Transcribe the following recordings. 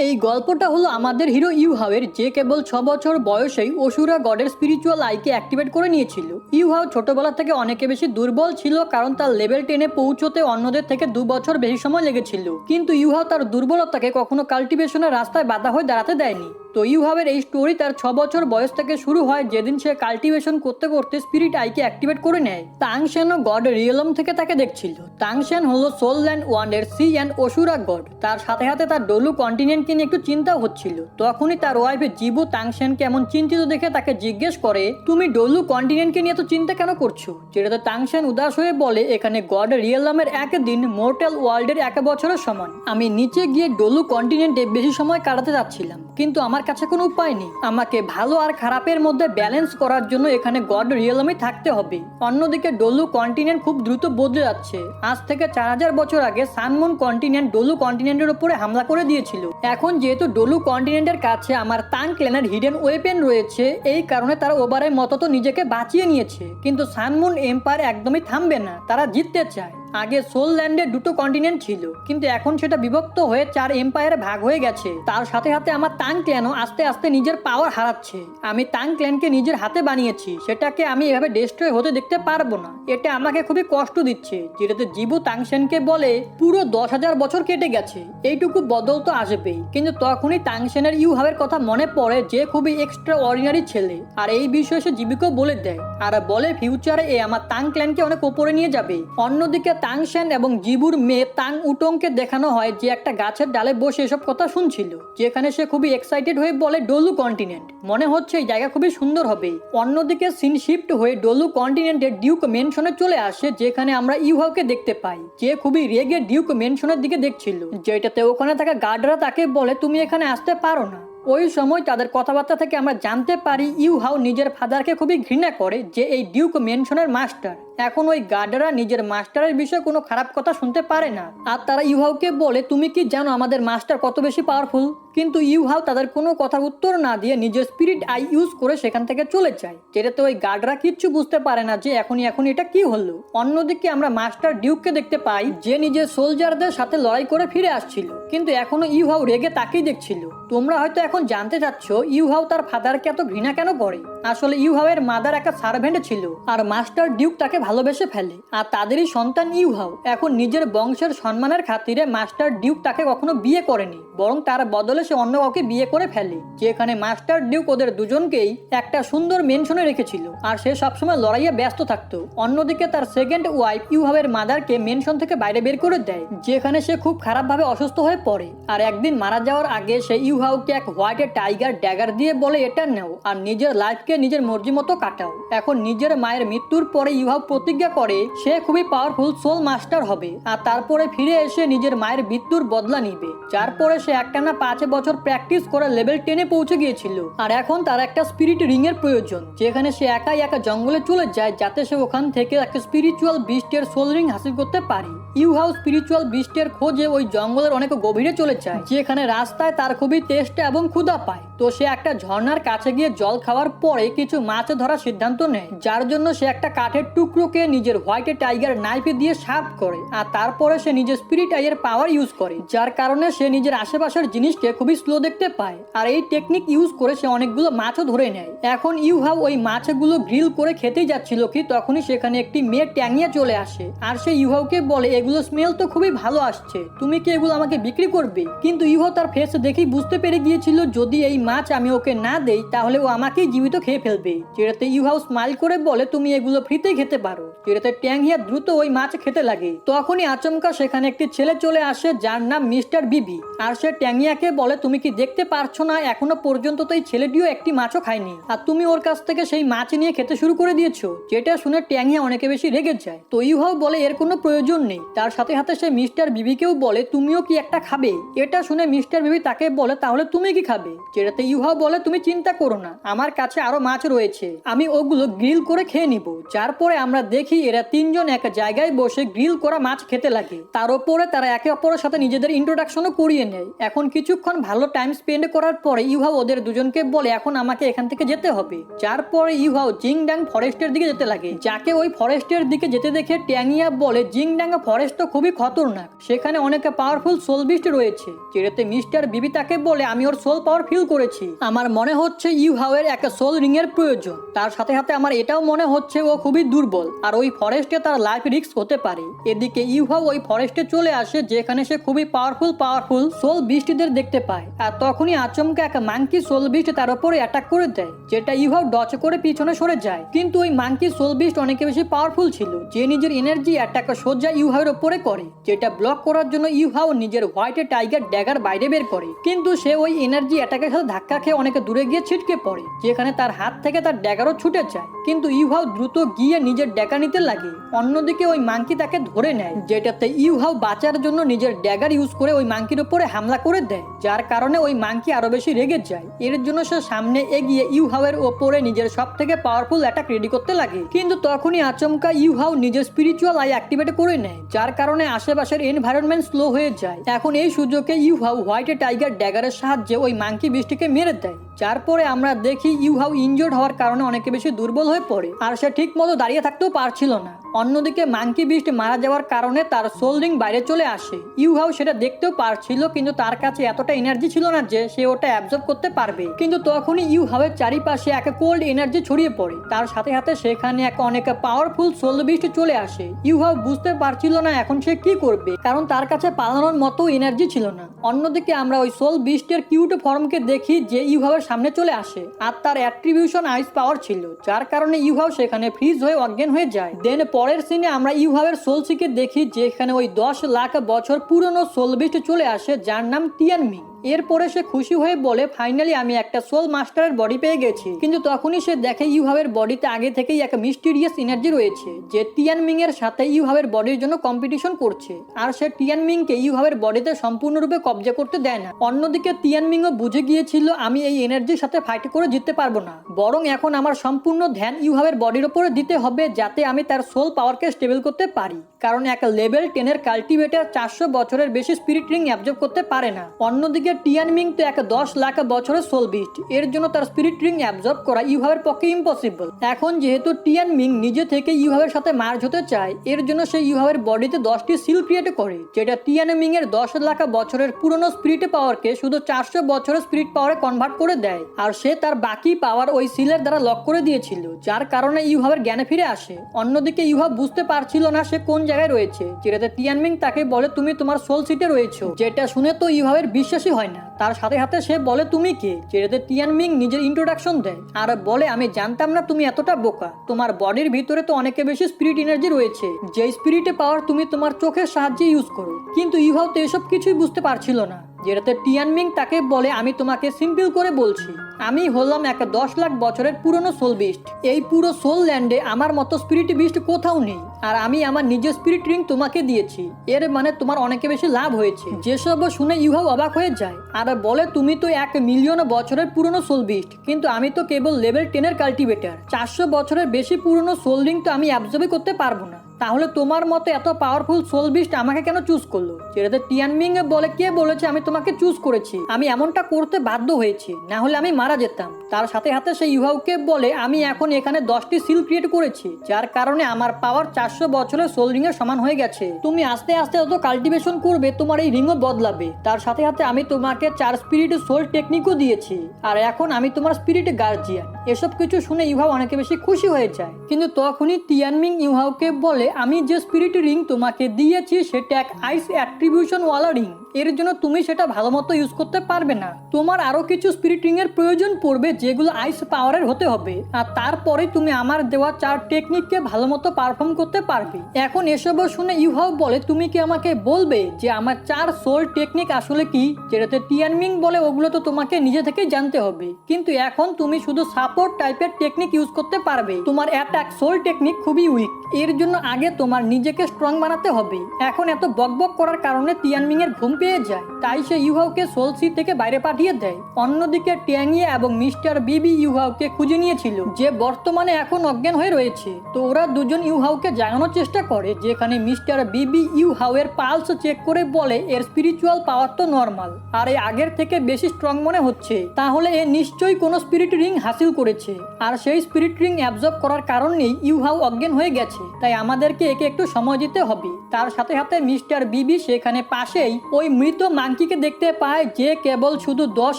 এই গল্পটা হলো আমাদের হিরো ইউহাওয়ের, যে কেবল 6 বছর বয়সেই অসুরা গডের স্পিরিচুয়াল আইকে অ্যাক্টিভেট করে নিয়েছিল। ইউহাও ছোটবেলা থেকে অনেকে বেশি দুর্বল ছিল, কারণ তার লেভেল 10-এ পৌঁছতে অন্যদের থেকে 2 বছর বেশি সময় লেগেছিল। কিন্তু ইউহাও তার দুর্বলতাকে কখনো কাল্টিভেশনের রাস্তায় বাধা হয়ে দাঁড়াতে দেয়নি। তো ইউহাওয়ের এই স্টোরি তার 6 বছর বয়স থেকে শুরু হয়, যেদিন সে কাল্টিভেশন করতে করতে স্পিরিট আইকে অ্যাক্টিভেট করে নেয়। তাংশেনও গড রিয়েলম থেকে তাকে দেখছিল। তাংশেন হলো সোল ল্যান্ড ওয়ান্ডের সি অ্যান্ড অসুরা গড। তার সাথে সাথে তার ডলু কন্টিনেন্টকে নিয়ে একটু চিন্তাও হচ্ছিল। তখনই তার ওয়াইফে জিবু তাংশেনকে এমন চিন্তিত দেখে তাকে জিজ্ঞেস করে, তুমি ডলু কন্টিনেন্টকে নিয়ে তো চিন্তা কেন করছো? যেটাতে তাংশেন উদাস হয়ে বলে, এখানে গড রিয়েলমের এক দিন মোর্টাল ওয়ার্ল্ডের 1 বছরের সমান। আমি নিচে গিয়ে ডলু কন্টিনেন্টে বেশি সময় কাটাতে যাচ্ছিলাম, কিন্তু আমার কাছে কোনো উপায় নেই। আমাকে ভালো আর খারাপের মধ্যে ব্যালেন্স করার জন্য এখানে গড রিয়েলমে থাকতে হবে। অন্যদিকে ডলু কন্টিনেন্ট খুব দ্রুত বদলে যাচ্ছে। আজ থেকে 4000 বছর আগে সানমুন কন্টিনেন্ট ডলু কন্টিনেন্টের উপরে হামলা করে দিয়েছিল। এখন যেহেতু ডলু কন্টিনেন্টের কাছে আমার তাং ক্ল্যানের হিডেন ওয়েপেন রয়েছে, এই কারণে তারা ওভারের মতো তো নিজেকে বাঁচিয়ে নিয়েছে। কিন্তু সানমুন এম্পায়ার একদমই থামবে না, তারা জিততে চায়। আগে সোল ল্যান্ডে 2টো কন্টিনেন্ট ছিল, কিন্তু এখন সেটা বিভক্ত হয়ে 4 এম্পায়ারে ভাগ হয়ে গেছে। তার সাথে সাথে আমার তাং ক্ল্যানও আস্তে আস্তে নিজের পাওয়ার হারাচ্ছে। আমি তাং ক্ল্যানকে নিজের হাতে বানিয়েছি, সেটাকে আমি এভাবে ডিস্ট্রয় হতে দেখতে পারবো না। এটা আমাকে খুবই কষ্ট দিচ্ছে। যেটাতে জিবু তাংশেনকে বলে, পুরো 10,000 বছর কেটে গেছে, এইটুকু বদল তো আসবেই। কিন্তু তখনই তাংশেনের ইউহাওয়ের কথা মনে পড়ে, যে খুবই এক্সট্রা অর্ডিনারি ছেলে। আর এই বিষয়ে সে জিবিকেও বলে দেয়, আর বলে ফিউচারে এ আমার তাং ক্ল্যানকে অনেক উপরে নিয়ে যাবে। অন্যদিকে তাংশেন এবং জিবুর মেয়ে তাং উটংকে দেখানো হয়, যে একটা গাছের ডালে বসে এসব কথা শুনছিল। যেখানে সে খুবই এক্সাইটেড হয়ে বলে, ডলু কন্টিনেন্ট মনে হচ্ছে এই জায়গা খুবই সুন্দর হবে। অন্যদিকে সিন শিফট হয়ে ডলু কন্টিনেন্টের ডিউক মেনশনে চলে আসে, যেখানে আমরা ইউহাওকে দেখতে পাই, যে খুবই রেগে ডিউক মেনশনের দিকে দেখছিল। যেটাতে ওখানে থাকা গার্ডরা তাকে বলে, তুমি এখানে আসতে পারো না। ওই সময় তাদের কথাবার্তা থেকে আমরা জানতে পারি ইউহাও নিজের ফাদারকে খুবই ঘৃণা করে, যে এই ডিউক মেনশনের মাস্টার। এখন ওই গার্ডরা নিজের মাস্টারের বিষয়ে কোনো খারাপ কথা শুনতে পারে না। আর তারা ইউহাওকে বলে, তুমি কি জানো আমাদের মাস্টার কত বেশি পাওয়ারফুল? কিন্তু ইউহাও তাদের কোনো কথার উত্তর না দিয়ে নিজের স্পিরিট আই ইউজ করে সেখান থেকে চলে যায়। যেটাতে ওই গার্ডরা কিচ্ছু বুঝতে পারে না যে এখন এটা কি হলো। অন্যদিকে আমরা মাস্টার ডিউককে দেখতে পাই, যে নিজের সোলজারদের সাথে লড়াই করে ফিরে আসছিল, কিন্তু এখনো ইউহাও রেগে তাকেই দেখছিল। তোমরা হয়তো এখন জানতে চাচ্ছ ইউহাও তার ফাদারকে এত ঘৃণা কেন করে। আসলে ইউহাওয়ের মাদার একটা সার্ভেন্ট ছিল, আর মাস্টার ডিউক তাকে ভালোবেসে ফেলে। আর তাদেরই সন্তান ইউহাও। এখন নিজের বংশের সম্মানের খাতিরে মাস্টার ডিউক তাকে কখনো বিয়ে করেনি, বরং তার বদলে সে অন্য কাউকে বিয়ে করে ফেলে। যেখানে মাস্টার ডিউক ওদের দুজনকেই একটা সুন্দর মেনশনে রেখেছিল, আর সে সবসময় লড়াইয়ে ব্যস্ত থাকতো। অন্যদিকে তার সেকেন্ড ওয়াইফ ইউহাওয়ের মাদারকে মেনশন থেকে বাইরে বের করে দেয়, যেখানে সে খুব খারাপভাবে অসুস্থ হয়ে পড়ে। আর একদিন মারা যাওয়ার আগে সে ইউহাওকে এক হোয়াইট টাইগার ড্যাগার দিয়ে বলে, এটা নাও আর নিজের লাইফকে নিজের মর্জি মতো কাটাও। এখন নিজের মায়ের মৃত্যুর পরে ইউহাও প্রতিজ্ঞা করে সে খুবই পাওয়ারফুল সোল মাস্টার হবে, আর তারপরে ফিরে এসে নিজের মায়ের মৃত্যুর বদলা নিবে। যার পরে সে একটানা 5 বছর প্র্যাকটিস করে লেভেল 10-এ পৌঁছে গিয়েছিল। আর এখন তার একটা স্পিরিট রিং এর প্রয়োজন, যেখানে সে একাই একা জঙ্গলে চলে যায়, যাতে সে ওখান থেকে একটা স্পিরিচুয়াল বিস্টের সোল রিং হাসিল করতে পারে। ইউহাও স্পিরিচুয়াল বিস্টের খোঁজে ওই জঙ্গলের অনেক গভীরে চলে যায়, যেখানে রাস্তায় তার খুবই তেষ্টা এবং ক্ষুধা পায়। তো সে একটা ঝর্ণার কাছে গিয়ে জল খাওয়ার পরে কিছু মাছ ধরার সিদ্ধান্ত নেয়, যার জন্য সে একটা কাঠের টুকরোকে নিজের হোয়াইট টাইগার নাইফে দিয়ে শার্প করে। আর তারপরে সে নিজের স্পিরিট আইয়ের পাওয়ার ইউজ করে, যার কারণে সে নিজের আশেপাশের জিনিসকে খুবই স্লো দেখতে পায়। আর এই টেকনিক ইউজ করে সে অনেকগুলো মাছও ধরে নেয়। এখন ইউহাও ওই মাছগুলো গ্রিল করে খেতেই যাচ্ছিল কি তখনই সেখানে একটি মেয়ে ট্যাঙিয়ে চলে আসে। আর সে ইউহাওকে বলে, এগুলো স্মেল তো খুবই ভালো আসছে, তুমি কি এগুলো আমাকে বিক্রি করবে? কিন্তু ইউহাও তার ফেস দেখেই বুঝতে পেরে গিয়েছিল, যদি এই মাছ আমি ওকে না দেই তাহলে ও আমাকেই জীবিত খেয়ে ফেলবে। যেটাতে ইউহাও স্মাইল করে বলে, তুমি এগুলো ফ্রিতে খেতে পারো। যেটাতে ট্যাংহিয়া দ্রুত ওই মাছ খেতে লাগে। তখনই আচমকা সেখানে একটি ছেলে চলে আসে, যার নাম মিস্টার বিবি। আর সে ট্যাংহিয়াকে বলে, তুমি কি দেখতে পারছো না এখনো পর্যন্ত তো এই ছেলেটিও একটি মাছও খায়নি, আর তুমি ওর কাছ থেকে সেই মাছ নিয়ে খেতে শুরু করে দিয়েছো। যেটা শুনে ট্যাংহিয়া অনেকে বেশি রেগে যায়। তো ইউহাও বলে, এর কোনো প্রয়োজন নেই। তার সাথে সাথে সে মিস্টার বিবিকেও বলে, তুমিও কি একটা খাবে? এটা শুনে মিস্টার বিবি তাকে বলে, তাহলে তুমি কি খাবে? যেটা যেটাতে ইউহাও বলে তুমি চিন্তা করো না, আমার কাছে আরো মাছ রয়েছে, আমি ওগুলো গ্রিল করে খেয়ে নিব। যার পরে আমরা দেখি এরা তিনজন এক জায়গায় বসে গ্রিল করা মাছ খেতে লাগে। তার উপরে তারা একে অপরের সাথে নিজেদের ইন্ট্রোডাকশনও করিয়ে নেয়। এখন কিছুক্ষণ ভালো টাইম স্পেন্ড করার পরে ইউহাও ওদের দুজনকে বলে এখন আমাকে এখান থেকে যেতে হবে। যার পরে ইউহাও জিংডাং ফরেস্টের দিকে যেতে লাগে। যাকে ওই ফরেস্টের দিকে যেতে দেখে ট্যাংইয়া বলে জিংডাং ফরেস্ট তো খুবই খতরনাক, সেখানে অনেক পাওয়ারফুল সোল বিস্ট রয়েছে। যেটাতে মিস্টার বিবি তাকে বলে আমি ওর সোল পাওয়ার ফিল করেছি, আমার মনে হচ্ছে ইউহাও এর একটা সোল রিং এর প্রয়োজন। তার সাথে সাথে আমার এটাও মনে হচ্ছে ও খুবই দুর্বল আর ওই ফরেস্টে তার লাইফ রিস্ক হতে পারে। এদিকে ইউহাও ওই ফরেস্টে চলে আসে যেখানে সে খুবই পাওয়ারফুল সোল বিস্টদের দেখতে পায়। আর তখনই আচমকা এক মাঙ্কি সোল বিস্ট তার উপরে অ্যাটাক করে দেয়, যেটা ইউহাও ডচ করে পিছনে সরে যায়। কিন্তু ওই মাঙ্কি সোল বিস্ট অনেক বেশি পাওয়ারফুল ছিল, যে নিজের এনার্জি অ্যাটাক সোজা ইউহাওয়ের উপরে করে। যেটা ব্লক করার জন্য ইউহাও নিজের হোয়াইট টাইগার ড্যাগার বাইরে বের করে, কিন্তু সে ওই এনার্জি অ্যাটাকের সাথে ধাক্কা খেয়ে অনেক দূরে গিয়ে ছিটকে পড়ে, যেখানে তার হাত থেকে তার ড্যাগারও ছুটে যায়। কিন্তু ইউহাও দ্রুত গিয়ে নিজের ড্যাগার নিতে লাগে। অন্যদিকে ওই মাঙ্কি তাকে ধরে নেয়, যেটাতে ইউহাও বাঁচার জন্য নিজের ড্যাগার ইউজ করে ওই মাঙ্কির উপরে হামলা করে দেয়, যার কারণে ওই মাঙ্কি আরো বেশি রেগে যায়। এর জন্য সে সামনে এগিয়ে ইউহাওয়ের ওপরে নিজের সব থেকে পাওয়ারফুল অ্যাটাক রেডি করতে লাগে। কিন্তু তখনই আচমকা ইউহাও নিজের স্পিরিচুয়াল আই অ্যাক্টিভেট করে নেয়, যার কারণে আশেপাশের এনভায়রনমেন্ট স্লো হয়ে যায়। এখন এই সুযোগে ইউহাও হোয়াইট টাইগার ড্যাগারের সাহায্যে ওই মাঙ্কি বিস্টকে মেরে দেয়। যার পরে আমরা দেখি ইউহাও ইনজোর্ড হওয়ার কারণে অনেক বেশি দুর্বল হয়ে পড়ে আর সে ঠিক মতো দাঁড়িয়ে থাকতেও পারছিল না। অন্যদিকে মাঙ্কি বিস্ট মারা যাওয়ার কারণে তার সোল রিং বাইরে চলে আসে। ইউহাও সেটা দেখতেও পারছিল, কিন্তু তার কাছে এতটা এনার্জি ছিল না যে সে ওটা অ্যাবজর্ব করতে পারবে। কিন্তু তখনই ইউহাওয়ের চারিপাশে এক কোল্ড এনার্জি ছড়িয়ে পড়ে, তার সাথে সাথে সেখানে এক অনেক পাওয়ারফুল সোল বিস্ট চলে আসে। ইউহাও বুঝতে পারছিল না এখন সে কি করবে, কারণ তার কাছে পালানোর মতো এনার্জি ছিল না। অন্যদিকে আমরা ওই সোল বিস্টের কিউট ফর্মকে দেখি যে ইউহাওয়ের সামনে চলে আসে, আর তার অ্যাট্রিবিউশন আইস পাওয়ার ছিল, যার কারণে ইউহাও সেখানে ফ্রিজ হয়ে অজ্ঞান হয়ে যায়। দেন পরের সিনে আমরা ইউহাওয়ের সোলসিকে দেখি যেখানে ওই 10 লাখ বছর পুরনো সোল বিস্ট চলে আসে, যার নাম টিয়ানমিং। এরপরে সে খুশি হয়ে বলে ফাইনালি আমি একটা সোল মাস্টারের বডি পেয়ে গেছি। কিন্তু তখনই সে দেখে ইউহাওয়ের বডিতে আগে থেকেই এক মিস্টিরিয়াস এনার্জি রয়েছে, যে টিয়ানমিং এর সাথে ইউহাওয়ের বডির জন্য কম্পিটিশন করছে, আর সে টিয়ানমিংকে ইউহাওয়ের বডিতে সম্পূর্ণরূপে কবজা করতে দেয় না। অন্যদিকে টিয়ানমিংও বুঝে গিয়েছিল আমি এই এনার্জির সাথে ফাইট করে জিততে পারবো না, বরং এখন আমার সম্পূর্ণ ধ্যান ইউহাওয়ের বডির উপরে দিতে হবে যাতে আমি তার সোল পাওয়ারকে স্টেবল করতে পারি। কারণ এক লেভেল 10 এর কাল্টিভেটর 400 বছরের বেশি স্পিরিট রিং অ্যাবজর্ব করতে পারে না। অন্যদিকে টিয়ানমিং তো এক 10 লাখ বছরের সোল বিস্ট, এর জন্য তার স্পিরিট রিং অ্যাবজর্ব করা ইউহাওয়ের পক্ষে ইম্পসিবল। এখন যেহেতু টিয়ানমিং নিজে থেকে ইউহাওয়ের সাথে মার্জ হতে চায়, এর জন্য সে ইউহাওয়ের বডিতে 10টি সিল ক্রিয়েট করে, যেটা টিয়ানমিং এর 10 লাখ বছরের পুরনো স্পিরিট পাওয়ারকে শুধু 400 বছরের স্পিরিট পাওয়ারে কনভার্ট করে দেয়। আর সে তার বাকি পাওয়ার ওই সিলের দ্বারা লক করে দিয়েছিল, যার কারণে ইউহাওয়ের জ্ঞানে ফিরে আসে। অন্যদিকে ইউহাও বুঝতে পারছিল না সে কোন জায়গায় রয়েছে, যেটাতে টিয়ানমিং তাকে বলে তুমি তোমার সোল সিটে রয়েছো, যেটা শুনে তো ইউহাওয়ের বিশ্বাসই হয় না। তার সাথে সাথে সে বলে তুমি কে, যেটাতে টিয়ানমিং নিজের ইন্ট্রোডাকশন দেয় আর বলে আমি জানতাম না তুমি এতটা বোকা, তোমার বডির ভিতরে তো অনেক বেশি স্পিরিট এনার্জি রয়েছে, যে স্পিরিটে পাওয়ার তুমি তোমার চোখের সাহায্যে ইউজ করো। কিন্তু ইউহাও তো এসব কিছুই বুঝতে পারছিল না, যেটাতে টিয়ানমিং তাকে বলে আমি তোমাকে সিম্পল করে বলছি, আমি হলাম এক 10 লাখ বছরের পুরনো সোল বিস্ট। এই পুরো সোল ল্যান্ডে আমার মতো স্পিরিট বিস্ট কোথাও নেই, আর আমি আমার নিজের স্পিরিট রিং তোমাকে দিয়েছি, এর মানে তোমার অনেক বেশি লাভ হয়েছে। যেসব শুনে ইউহাও অবাক হয়ে যায় আর বলে তুমি তো 1 মিলিয়ন বছরের পুরনো সোল বিস্ট, কিন্তু আমি তো কেবল লেভেল 10 এর কাল্টিভেটর, 400 বছরের বেশি পুরনো সোল রিং তো আমি অ্যাবজর্বই করতে পারবো না, তাহলে তোমার মতো এত পাওয়ারফুল সোল বিস্ট আমাকে কেন চুজ করলো? যেটাতে টিয়ানমিং বলে কে বলেছে আমি তোমাকে চুজ করেছি, আমি এমনটা করতে বাধ্য হয়েছি, না হলে আমি মারা যেতাম। তার সাথে সাথে সে ইউহাওকে বলে আমি এখন এখানে 10টি সিল ক্রিয়েট করেছি, যার কারণে আমার পাওয়ার 400 বছরের সোল রিং এর সমান হয়ে গেছে। তুমি আস্তে আস্তে যত কাল্টিভেশন করবে তোমার এই রিংও বদলাবে। তার সাথে সাথে আমি তোমাকে 4 স্পিরিট সোল টেকনিকও দিয়েছি, আর এখন আমি তোমার স্পিরিট গার্জিয়ান। এসব কিছু শুনে ইউহাও অনেক বেশি খুশি হয়ে যায়। কিন্তু তখনই টিয়ানমিং ইউহাওকে বলে আমি যে স্পিরিট রিং তোমাকে দিয়েছি সেটা এক আইস অ্যাট্রিবিউশন ওয়ালা রিং, এর জন্য তুমি সেটা ভালো মতো ইউজ করতে পারবে না, তোমার আরো কিছু স্পিরিট রিং এর প্রয়োজন পড়বে যেগুলো আইস পাওয়ারের হতে হবে, আর তারপরে তুমি আমার দেওয়া 4 টেকনিককে ভালো মতো পারফর্ম করতে পারবে। এখন এসব শুনে ইউহাও বলে তুমি কি আমাকে বলবে যে আমার 4 সোল টেকনিক আসলে কি? যেটাতে টিয়ানমিং বলে ওগুলো তো তোমাকে নিজে থেকেই জানতে হবে, কিন্তু এখন তুমি শুধু সাপোর্ট টাইপের টেকনিক ইউজ করতে পারবে, তোমার অ্যাটাক সোল টেকনিক খুবই উইক, এর জন্য আগে তোমার নিজেকে স্ট্রং বানাতে হবে। এখন এত বকবক করার কারণে তিয়ানমিং এর ঘুম পেয়ে যায়, তাই সে ইউহাওকে সোল সি থেকে বাইরে পাঠিয়ে দেয়। অন্যদিকে ট্যাংইয়ে এবং মিস্টার বিবি ইউহাওকে খুঁজে নিয়েছিল, যে বর্তমানে এখন অজ্ঞান হয়ে রয়েছে। তো ওরা দুজন ইউহাওকে জাগানোর চেষ্টা করে, যেখানে মিস্টার বিবি ইউহাও এর পালস চেক করে বলে এর স্পিরিচুয়াল পাওয়ার তো নর্মাল, আর এই আগের থেকে বেশি স্ট্রং মনে হচ্ছে, তাহলে এ নিশ্চয়ই কোনো স্পিরিট রিং হাসিল করেছে, আর সেই স্পিরিট রিং অ্যাবজর্ব করার কারণেই ইউহাও অজ্ঞান হয়ে গেছে। তাই আমাদেরকে একে একটু সময় দিতে হবে। তার সাথে সাথে মিস্টার বিবি সেখানে পাশেই ওই মৃত মাঙ্কিকে দেখতে পায়, যে কেবল শুধু 10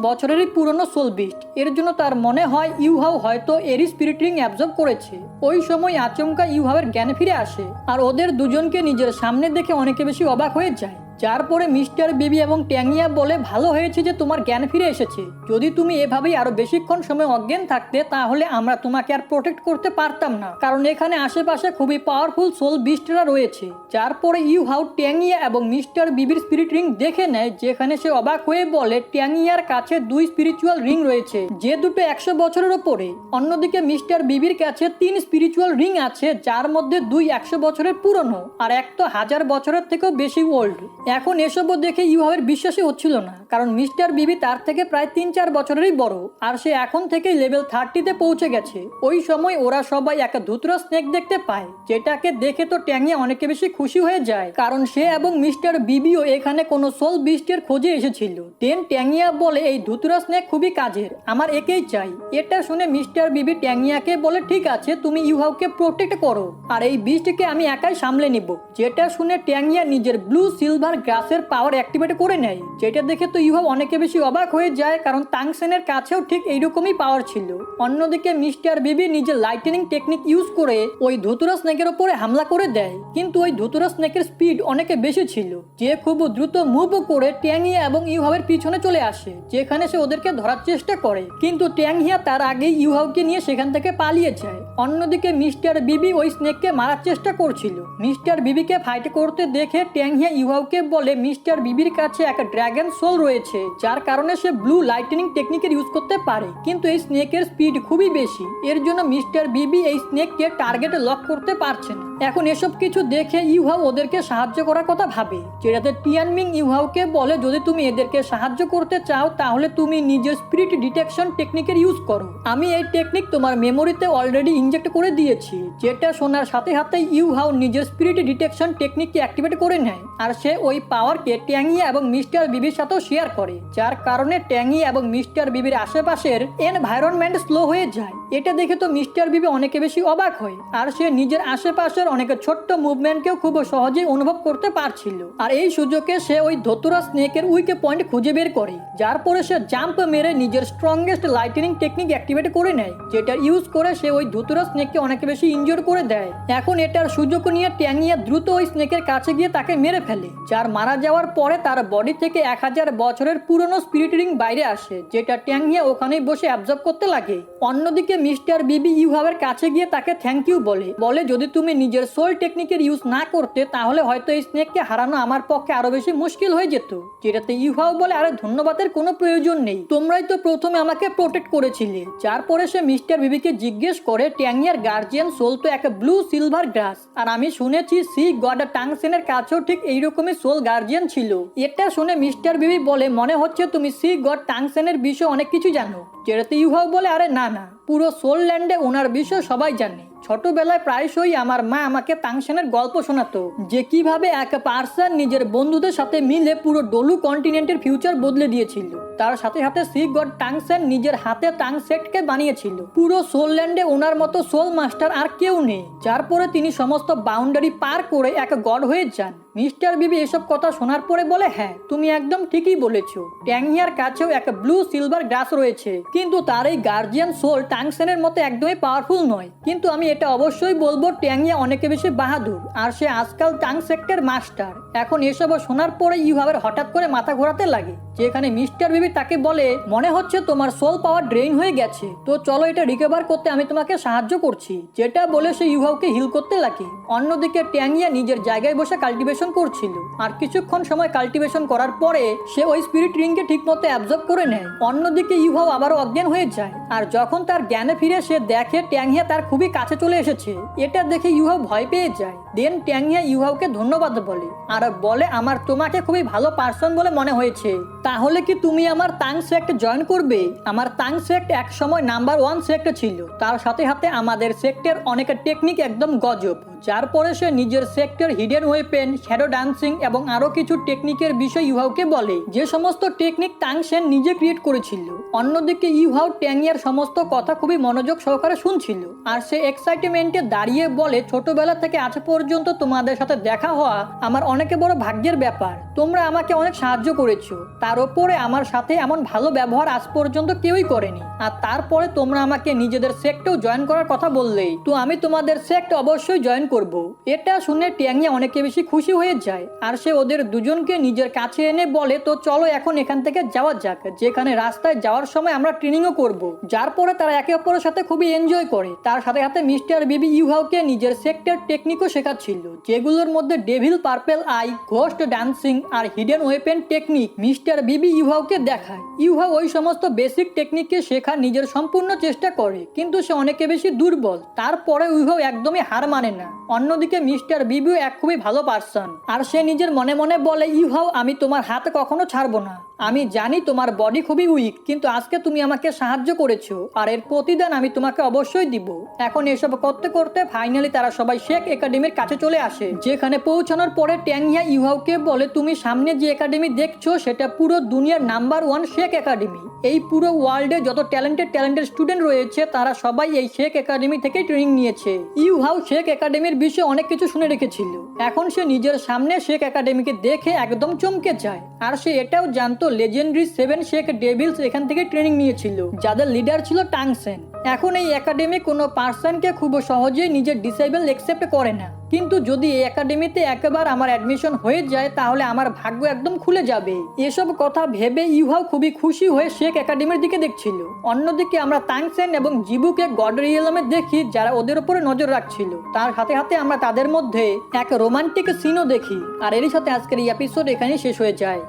বছরেরই পুরনো সোল বিস্ট। এর জন্য তার মনে হয় ইউহাও হয়তো এরই স্পিরিট রিং অ্যাবজর্ব করেছে। ওই সময় আচমকা ইউহাওয়ের জ্ঞান ফিরে আসে, আর ওদের দুজনকে নিজের সামনে দেখে অনেকে বেশি অবাক হয়ে যায়। যার পরে মিস্টার বিবি এবং ট্যাংইয়া বলে, ভালো হয়েছে যে তোমার জ্ঞান ফিরে এসেছে। যদি তুমি এভাবেই আরো বেশিক্ষণ সময় অজ্ঞান থাকতে, তাহলে আমরা তোমাকে আর প্রোটেক্ট করতে পারতাম না, কারণ এখানে আশেপাশে খুবই পাওয়ারফুল সোল বিস্টরা রয়েছে। যার পরে ইউহাও ট্যাংইয়া এবং মিস্টার বিবির স্পিরিট রিং দেখে নেয়, যেখানে সে অবাক হয়ে বলে ট্যাংইয়ার কাছে 2 স্পিরিচুয়াল রিং রয়েছে, যে দুটো 100 বছরের ওপরে। অন্যদিকে মিস্টার বিবির কাছে 3 স্পিরিচুয়াল রিং আছে, যার মধ্যে 2 100 বছরের পুরনো, আর এক তো 1000 বছরের থেকেও বেশি ওল্ড। এখন এসবও দেখে ইউহাওয়ের বিশ্বাসই হচ্ছিল না, কারণ মিস্টার বিবি তার থেকে প্রায় 3-4 বছরেরই বড়, আর সে এখন থেকে লেভেল 30-তে পৌঁছে গেছে। ওই সময় ওরা সবাই একটা ধুতরা স্নেক দেখতে পায়, যেটাকে দেখে তো ট্যাংইয়া অনেকে বেশি খুশি হয়ে যায়, কারণ সে এবং মিস্টার বিবিও এখানে কোনো সোল বিস্টের খোঁজে এসেছিল। দেন ট্যাংইয়া বলে, এই ধুতরা স্নেক খুবই কাজের, আমার একেই চাই। এটা শুনে মিস্টার বিবি ট্যাংইয়াকে বলে, ঠিক আছে, তুমি ইউহাওকে প্রোটেক্ট করো, আর এই বিস্টকে আমি একাই সামলে নিব। যেটা শুনে ট্যাংইয়া নিজের ব্লু সিলভার গ্রাসের পাওয়ার অ্যাক্টিভেট করে নেয়, যেটা দেখে তো ইউহাও অনেকে বেশি অবাক হয়ে যায়, কারণ তাংসেনের কাছেও ঠিক এইরকমই পাওয়ার ছিল। অন্যদিকে মিস্টার বিবি নিজের লাইটেনিং টেকনিক ইউজ করে ওই ধুতুরা স্নেকের উপরে হামলা করে দেয়, কিন্তু ওই ধুতুরা স্নেকের স্পিড অনেকে বেশি ছিল, যে খুব দ্রুত মুভ করে ট্যাংইয়া এবং ইউহাওয়ের পিছনে চলে আসে, যেখানে সে ওদেরকে ধরার চেষ্টা করে, কিন্তু ট্যাংইয়া তার আগেই ইউহাওকে নিয়ে সেখান থেকে পালিয়ে যায়। অন্যদিকে মিস্টার বিবি ওই স্নেককে মারার চেষ্টা করছিল। মিস্টার বিবিকে ফাইট করতে দেখে ট্যাংইয়া ইউহাওকে বলে, মিস্টার বিবির কাছে একটা ড্রাগন সোল রয়েছে, যার কারণে সে ব্লু লাইটেনিং টেকনিকের ইউজ করতে পারে, কিন্তু এই স্নেকের স্পিড খুবই বেশি। এর জন্য মিস্টার বিবি এই স্নেককে টার্গেটে লক করতে পারছে না। এখন এসব কিছু দেখে ইউহাও ওদেরকে সাহায্য করার কথা ভাবে, যেটাতে তিয়ানমিং ইউহাওকে বলে, যদি তুমি এদেরকে সাহায্য করতে চাও, তাহলে তুমি নিজের স্পিরিট ডিটেকশন টেকনিকের ইউজ করো। আমি এই টেকনিক তোমার মেমোরিতে অলরেডি ইনজেক্ট করে দিয়েছি। যেটা শোনার সাথে সাথে ইউহাও নিজের স্পিরিট ডিটেকশন টেকনিককে অ্যাক্টিভেট করে নেয়, আর সে ওই পাওয়ারকে ট্যাংইয়া এবং মিস্টার বিবির সাথেও শেয়ার করে, যার কারণে ট্যাংইয়া এবং মিস্টার বিবির আশেপাশের এনভায়রনমেন্ট স্লো হয়ে যায়। এটা দেখে তো মিস্টার বিবি অনেকে বেশি অবাক হয়, আর সে নিজের আশেপাশের অনেক ছোট্ট মুভমেন্টকেও খুব সহজেই অনুভব করতে পারছিল। আর এই সুযোগে সে ওই ধতুরা স্নেকের উইক পয়েন্ট খুঁজে বের করে, যার পরে সে জাম্প মেরে নিজের স্ট্রংগেস্ট লাইটেনিং টেকনিক অ্যাক্টিভেট করে নেয়, যেটা ইউজ করে সে ওই ধতুরা স্নেককে অনেক বেশি ইনজোর করে দেয়। এখন এটার সুযোগ নিয়ে ট্যাংইয়া দ্রুত ওই স্নেকের কাছে গিয়ে তাকে মেরে ফেলে, যার মারা যাওয়ার পরে তার বডি থেকে 1000 বছরের পুরনো স্পিরিট রিং বাইরে আসে, যেটা ট্যাংইয়া ওখানেই বসে অ্যাবজর্ব করতে লাগে। অন্যদিকে মিস্টার বিবি ইউহাওয়ের কাছে গিয়ে তাকে থ্যাংক ইউ বলে, যদি তুমি নিজের সোল টেকনিকের ইউজ না করতে, তাহলে হয়তো এই স্নেককে হারানো আমার পক্ষে আরো বেশি মুশকিল হয়ে যেত। যেটাতে ইউহাও বলে, আরে ধন্যবাদের কোনো প্রয়োজন নেই, তোমরাই তো প্রথমে আমাকে প্রোটেক্ট করেছিলে। যার পরে সে মিস্টার বিবিকে জিজ্ঞেস করে, ট্যাংইয়ার গার্জিয়ান সোল তো একটা ব্লু সিলভার গ্রাস, আর আমি শুনেছি সি গড টাংসেনের কাছেও ঠিক এইরকমই সোল গার্জিয়ান ছিল। এটা শুনে মিস্টার বিবি বলে, মনে হচ্ছে তুমি সি গড টাংসেনের বিষয়ে অনেক কিছু জানো। যেটাতে ইউহাও বলে, আরে না, পুরো সোল ল্যান্ডে ওনার বিষয় সবাই জানে। ছোটবেলায় প্রায়শই আমার মা আমাকে তাংসেনের গল্প শোনাতো, যে কিভাবে এক পার্সন নিজের বন্ধুদের সাথে মিলে পুরো ডলু কন্টিনেন্টের ফিউচার বদলে দিয়েছিল। তার সাথে সাথে সি গড টাংসেন নিজের হাতে টাংসেটকে বানিয়েছিল। পুরো সোল ল্যান্ডে ওনার মতো সোল মাস্টার আর কেউ নেই, যার পরে তিনি সমস্ত বাউন্ডারি পার করে এক গড হয়ে যান। মিস্টার বিবি এসব কথা শোনার পরে বলে, হ্যাঁ তুমি একদম ঠিকই বলেছো, ট্যাংইয়ার কাছেও এক ব্লু সিলভার গ্রাস রয়েছে, কিন্তু তার এই গার্জিয়ান সোল টাংসেনের মতো একদমই পাওয়ারফুল নয়। কিন্তু আমি এটা অবশ্যই বলবো, ট্যাংইয়া অনেকে বেশি বাহাদুর, আর সে আজকাল টাংসেক্টের মাস্টার। এখন এসব শোনার পরে ইউহাওয়ের হঠাৎ করে মাথা ঘোরাতে লাগে, যেখানে মিস্টার বিবি তাকে বলে, মনে হচ্ছে তোমার সোল পাওয়ার ড্রেইন হয়ে গেছে, তো চলো এটা রিকভার করতে আমি তোমাকে সাহায্য করছি। যেটা বলে সে ইউহাওকে হিল করতে লাগে। অন্যদিকে ট্যাংইয়া নিজের জায়গায় বসে কাল্টিভেশন কাল্টিভেশন করছিল, আর কিছুক্ষণ সময় কাল্টিভেশন করার পরে সে ওই স্পিরিট রিংকে ঠিকমতো অ্যাবজর্ব করে নেয়। অন্যদিকে ইউহাও আবারও অজ্ঞান হয়ে যায়, আর যখন তার জ্ঞানে ফিরে সে দেখে ট্যাংহিয়া তার খুবই কাছে চলে এসেছে। এটা দেখে ইউহাও ভয় পেয়ে যায়। দেন ট্যাংহিয়া ইউহাওকে ধন্যবাদ বলে, আর বলে আমার তোমাকে খুবই ভালো পার্সন বলে মনে হয়েছে। তাহলে কি তুমি আমার তাং সেক্ট জয়েন করবে? আমার তাং সেক্ট এক সময় নাম্বার 1 সেক্ট ছিল। তার সাথে সাথে আমাদের সেক্টের অনেক টেকনিক একদম গজব, যার পরে সে নিজের sector hidden weapon, shadow dancing এবং আরো কিছু টেকনিকের বিষয় ইউহাওকে বলে, যে সমস্ত টেকনিক তাং সেন নিজে ক্রিয়েট করেছিল। অন্যদিকে ইউহাও ট্যাংয়ার সমস্ত কথা খুবই মনোযোগ সহকারে শুনছিল, আর সে এক্সাইটমেন্টে দাঁড়িয়ে বলে ছোটবেলা থেকে আজ পর্যন্ত তোমাদের সাথে দেখা হওয়া আমার অনেক বড় ভাগ্যের ব্যাপার। তোমরা আমাকে অনেক সাহায্য করেছো, তার উপরে আমার সাথে এমন ভালো ব্যবহার আজ পর্যন্ত কেউই করেনি। আর তারপরে তোমরা আমাকে নিজেদের সেক্টেও জয়েন করার কথা বললেই তো আমি তোমাদের সেক্ট অবশ্যই জয়েন করব। এটা শুনে ট্যাংয়া অনেক বেশি খুশি হয়ে যায়, আর সে ওদের দুজনকে নিজের কাছে এনে বলে তো চলো এখন এখান থেকে যাওয়া যাক, যেখানে রাস্তায় যাওয়ার সময় আমরা ট্রেনিংও করব। যার পরে তারা একে অপরের সাথে খুবই এনজয় করে। তার সাথে সাথে মিস্টার বিবি ইউহাওকে নিজের সেক্টর টেকনিকও শেখাচ্ছিল, যেগুলোর মধ্যে devil purple eye, ghost dancing আর হিডেন ওয়েপেন টেকনিক মিস্টার বিবি ইউহাওকে দেখায়। ইউহাও ওই সমস্ত বেসিক টেকনিককে শেখার নিজের সম্পূর্ণ চেষ্টা করে, কিন্তু সে অনেকে বেশি দুর্বল। তারপরে ইউহাও একদমই হার মানে না। অন্যদিকে মিস্টার বিবিও এক খুবই ভালো পার্সন, আর সে নিজের মনে মনে বলে ইউহাও আমি তোমার হাত কখনো ছাড়বো না। আমি জানি তোমার বডি খুবই উইক, কিন্তু আজকে তুমি আমাকে সাহায্য করেছো, আর এর প্রতিদান আমি তোমাকে অবশ্যই দিব। এখন এসব করতে করতে ফাইনালি তারা সবাই শেখ একাডেমির কাছে চলে আসে, যেখানে পৌঁছানোর পরে ট্যাংহিয়া ইউহাওকে বলে তুমি সামনে যে একাডেমি দেখছো সেটা পুরো দুনিয়ার নাম্বার 1 শেখ একাডেমি। এই পুরো ওয়ার্ল্ডে যত ট্যালেন্টেড স্টুডেন্ট রয়েছে তারা সবাই এই শেখ একাডেমি থেকে ট্রেনিং নিয়েছে। ইউহাও শেখ একাডেমির বিষয়ে অনেক কিছু শুনে রেখেছিল। এখন সে নিজের সামনে শেখ একাডেমিকে দেখে একদম চমকে যায়, আর সে এটাও জানতো লেজেন্ডারি 7 শেখ ডেভিলস এখান থেকে ট্রেনিং নিয়েছিল, যাদের লিডার ছিল টাং সেন। এখন এই একাডেমি কোনো পার্সনকে খুব সহজেই নিজের ডিসেবল অ্যাকসেপ্ট করে না, কিন্তু যদি এই একাডেমিতে একবার আমার অ্যাডমিশন হয়ে যায় তাহলে আমার ভাগ্য একদম খুলে যাবে। এসব কথা ভেবে ইউহাও খুবই খুশি হয়ে শেখ একাডেমির দিকে দেখছিল। অন্যদিকে আমরা তাং সেন এবং জিবুকে গড রিয়েলমে দেখি, যারা ওদের উপরে নজর রাখছিল। তার সাথে সাথে আমরা তাদের মধ্যে এক রোমান্টিক সিনও দেখি। আর এরই সাথে আজকের এই এপিসোড এখানেই শেষ হয়ে যায়।